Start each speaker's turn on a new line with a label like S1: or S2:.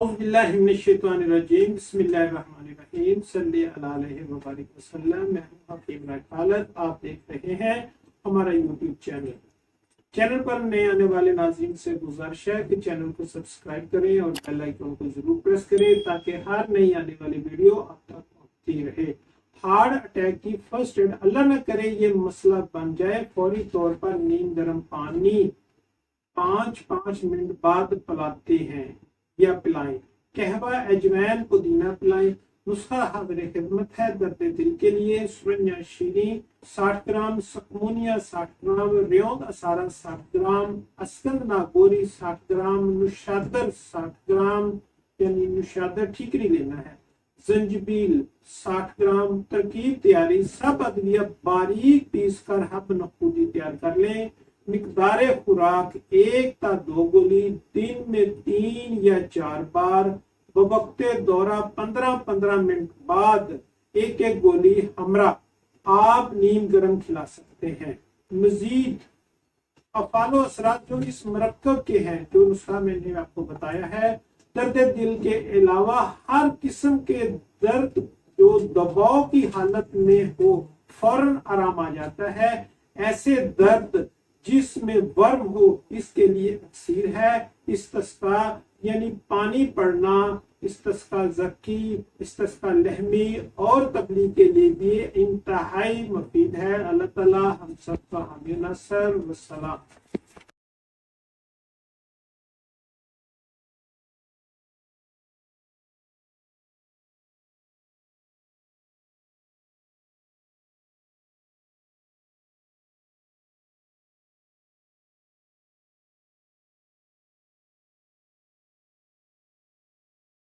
S1: बिस्मिल्लाहिर्रहमानिर्रहीम बिस्मिल्लाहिर्रहमानिर्रहीम सल्लल्लाहु अलैहि वबारिक वसल्लम। मैं हूं हकीम खालिद। आप देख रहे हैं हमारा यूट्यूब चैनल पर नए आने वाले नाज़रीन से गुजारिश है कि चैनल को सब्सक्राइब करें और बेल आइकन को जरूर प्रेस करें ताकि हर नई आने वाली वीडियो आप तक पहुंचती रहे। हार्ट अटैक की फर्स्ट एड, अल्लाह न करे ये मसला बन जाए, फौरी तौर पर नीम गर्म पानी 5-5 मिनट बाद पिलाते हैं या पिलाएं। कहवा अजवैन पुदीना पिलाएं। नुस्खा हाजिर खिदमत है। दर्द दिल के लिए सुरंजा शीरी 60 ग्राम, सकमूनिया 60 ग्राम, रेौंद असारा 60 ग्राम, अस्कंद नागौरी 60 ग्राम, नुशादर 60 ग्राम यानी नुशादर ठीकरी लेना है, जंजीबील 60 ग्राम। तरकीब तैयारी, सब अदविया बारीक पीस कर हब नखूदी तैयार कर लें। मिकदार खुराक 1 ता 2 गोली, दिन में 3 या 4 बार, बवक्ते दौरा 15-15 मिनट बाद 1-1 गोली हमरा। आप नीम गर्म खिला सकते हैं। मजीद अफालो असरात जो इस मरकब के हैं, जो नुस्खा मैंने आपको बताया है, दर्द दिल के अलावा हर किस्म के दर्द जो दबाव की हालत में हो फौरन आराम आ जाता है। ऐसे दर्द जिसमें वर्म हो इसके लिए अक्सीर है। इस्तिस्का यानी पानी पड़ना, इस्तिस्का ज़की, इस्तिस्का लहमी और तबलीग के लिए भी इंतहाई मुफीद है। अल्लाह ताला हम सबका हामी नसर व सलाम।